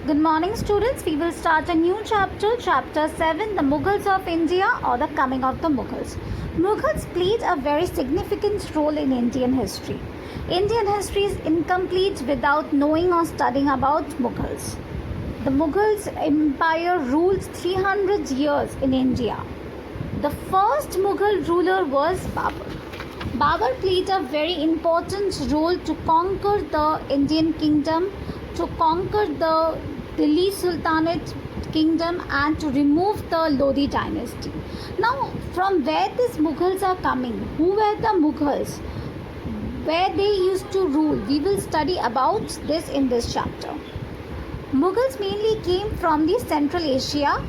Good morning, students. We will start a new chapter, chapter 7, the Mughals of India, or the coming of the Mughals. Mughals played a very significant role in Indian history. Indian history is incomplete without knowing or studying about Mughals. The Mughals empire ruled 300 years in India. The first Mughal ruler was Babur. Babur played a very important role to conquer the Indian kingdom, to conquer the Delhi Sultanate kingdom, and to remove the Lodi dynasty. Now, from where these Mughals are coming, who were the Mughals, where they used to rule, we will study about this in this chapter. Mughals mainly came from the Central Asia.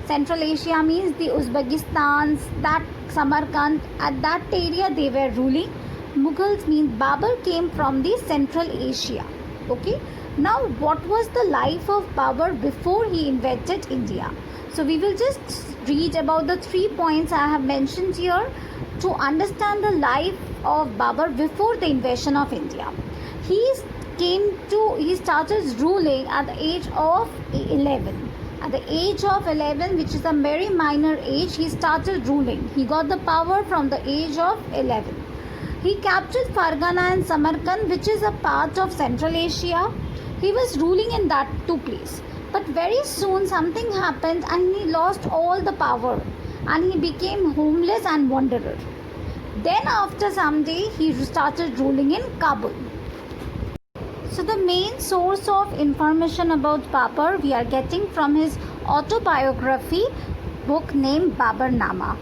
Central Asia means the Uzbekistan, that Samarkand, at that area they were ruling. Mughals means Babur came from the Central Asia. Okay. Now, what was the life of Babur before he invaded India? So, we will just read about the 3 points I have mentioned here to understand the life of Babur before the invasion of India. He started ruling at the age of 11. At the age of 11, which is a very minor age, he started ruling. He got the power from the age of 11. He captured Fargana and Samarkand, which is a part of Central Asia. He was ruling in that two places. But very soon something happened and he lost all the power and he became homeless and wanderer. Then after some day he started ruling in Kabul. So the main source of information about Babur we are getting from his autobiography book named Baburnama.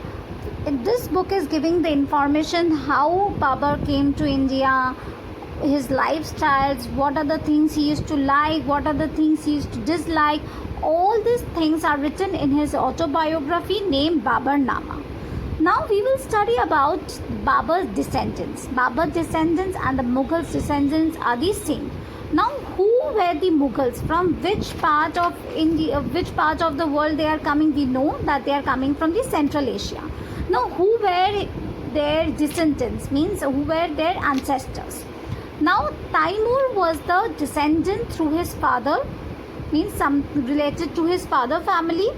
This book is giving the information how Babur came to India, his lifestyles, what are the things he used to like, what are the things he used to dislike. All these things are written in his autobiography named Baburnama. Now we will study about Babur's descendants. Babur's descendants and the Mughals' descendants are the same. Now, who were the Mughals? From which part of India, which part of the world they are coming? We know that they are coming from the Central Asia. Now, who were their descendants? Means who were their ancestors? Now, Taimur was the descendant through his father, means some related to his father family,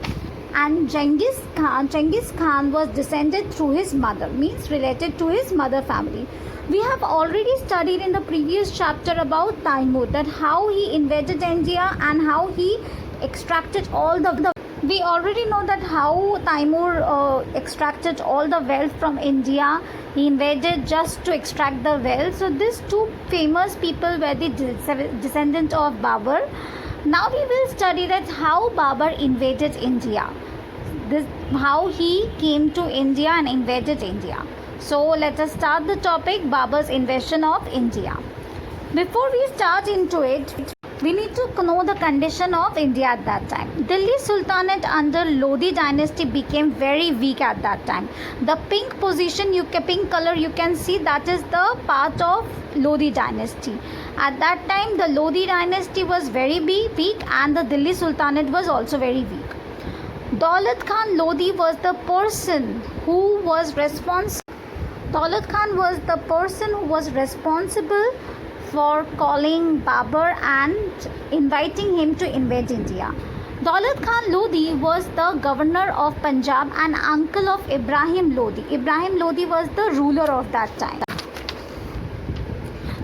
and Genghis Khan was descended through his mother, means related to his mother family. We have already studied in the previous chapter about Taimur, that how he invaded India and how he extracted all the we already know that how Taimur extracted all the wealth from India. He invaded just to extract the wealth. So these two famous people were the descendant of Babur. Now we will study that how Babur invaded India. How he came to India and invaded India. So let us start the topic, Babur's invasion of India. Before we start into it, we need to know the condition of India at that time. Delhi Sultanate under Lodi dynasty became very weak at that time. The pink color you can see, that is the part of Lodi dynasty. At that time the Lodi dynasty was very weak and the Delhi Sultanate was also very weak. Daulat Khan Lodi was the person who was responsible. Daulat Khan was the person who was responsible for calling Babur and inviting him to invade India. Daulat Khan Lodi was the governor of Punjab and uncle of Ibrahim Lodi. Ibrahim Lodi was the ruler of that time.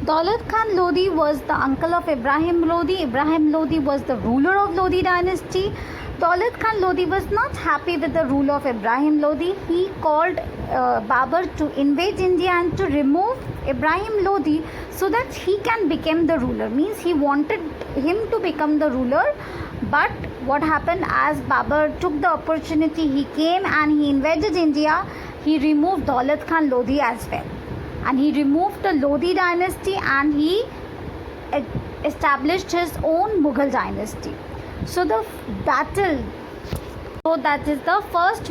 Daulat Khan Lodi was the uncle of Ibrahim Lodi. Ibrahim Lodi was the ruler of Lodi dynasty. Daulat Khan Lodi was not happy with the rule of Ibrahim Lodi. He called Babur to invade India and to remove Ibrahim Lodi so that he can become the ruler. Means he wanted him to become the ruler. But what happened, as Babur took the opportunity, he came and he invaded India. He removed Daulat Khan Lodi as well. And he removed the Lodi dynasty and he established his own Mughal dynasty. So the battle, that is the first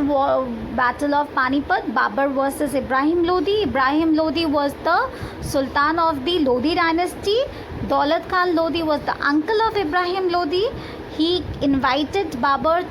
battle of Panipat, Babur versus Ibrahim Lodi. Ibrahim Lodi was the Sultan of the Lodi dynasty. Daulat Khan Lodi was the uncle of Ibrahim Lodi. He invited Babur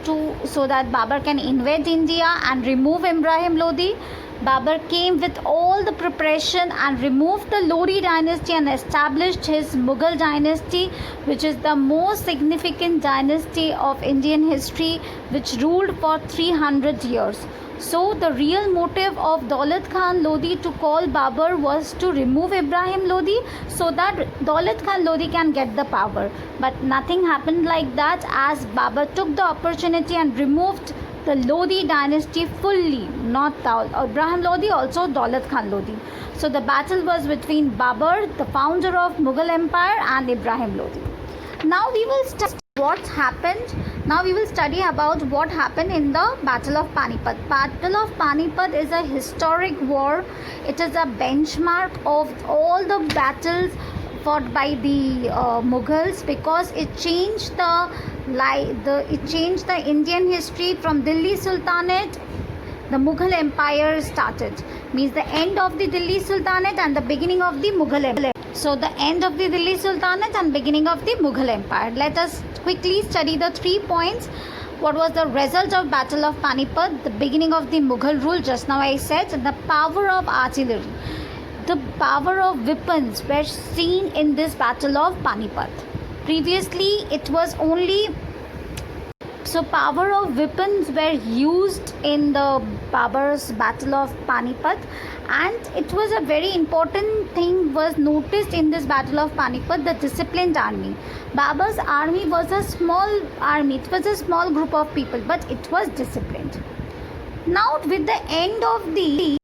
so that Babur can invade India and remove Ibrahim Lodi. Babur came with all the preparation and removed the Lodi dynasty and established his Mughal dynasty, which is the most significant dynasty of Indian history, which ruled for 300 years. So the real motive of Daulat Khan Lodi to call Babur was to remove Ibrahim Lodi so that Daulat Khan Lodi can get the power. But nothing happened like that, as Babur took the opportunity and removed the Lodi dynasty fully, not Ibrahim Lodi, also Daulat Khan Lodi. So the battle was between Babur, the founder of Mughal Empire, and Ibrahim Lodi. Now we will study what happened. Now we will study about what happened in the Battle of Panipat. Battle of Panipat is a historic war. It is a benchmark of all the battles fought by the Mughals, because it changed the Indian history. From Delhi Sultanate, the Mughal Empire started. Means the end of the Delhi Sultanate and the beginning of the Mughal Empire. So the end of the Delhi Sultanate and beginning of the Mughal Empire. Let us quickly study the 3 points. What was the result of Battle of Panipat? The beginning of the Mughal rule, just now I said. The power of artillery, the power of weapons were seen in this Battle of Panipat. Previously it was only, so power of weapons were used in the Babur's Battle of Panipat, and it was a very important thing was noticed in this Battle of Panipat, the disciplined army. Babur's army was a small army, it was a small group of people, but it was disciplined. Now with the end of the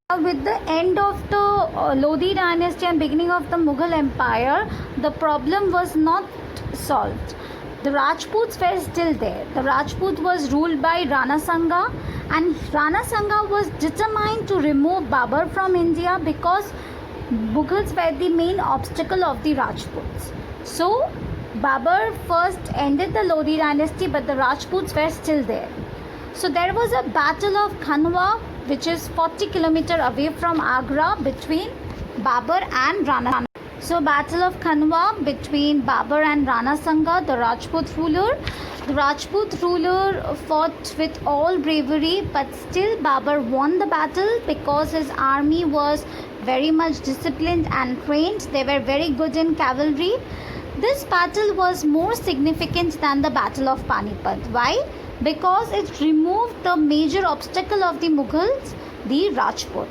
Lodi dynasty and beginning of the Mughal Empire, the problem was not solved. The Rajputs were still there. The Rajput was ruled by Rana Sanga, and Rana Sanga was determined to remove Babur from India because Mughals were the main obstacle of the Rajputs. So Babur first ended the Lodi dynasty, but the Rajputs were still there. So there was a battle of Khanwa, which is 40 kilometers away from Agra, between Babur and Rana Sanga. So Battle of Khanwa between Babur and Rana Sanga, the Rajput ruler. The Rajput ruler fought with all bravery, but still Babur won the battle because his army was very much disciplined and trained. They were very good in cavalry. This battle was more significant than the Battle of Panipat. Why? Because it removed the major obstacle of the Mughals, the Rajput.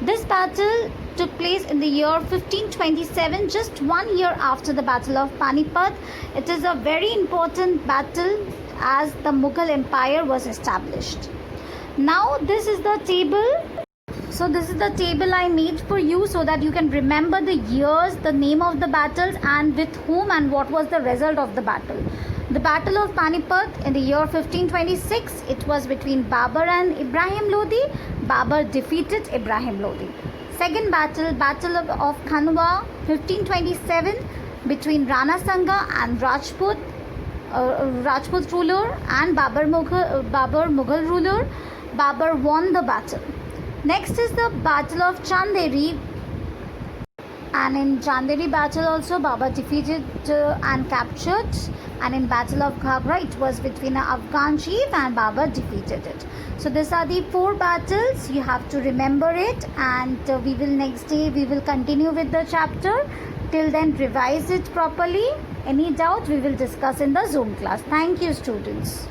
This battle took place in the year 1527, just 1 year after the Battle of Panipat. It is a very important battle as the Mughal Empire was established. Now this is the table. So this is the table I made for you so that you can remember the years, the name of the battles, and with whom and what was the result of the battle. The Battle of Panipat in the year 1526, it was between Babur and Ibrahim Lodi. Babur defeated Ibrahim Lodi. Second battle, Battle of Khanwa, 1527, between Rana Sanga and Rajput ruler and Babur Mughal ruler. Babur won the battle. Next is the Battle of Chanderi, and in Chanderi battle also Babur defeated and captured, and in Battle of Ghagra it was between an Afghan chief and Babur defeated it. So these are the 4 battles, you have to remember it, and we will next day we will continue with the chapter. Till then revise it properly. Any doubt we will discuss in the Zoom class. Thank you students.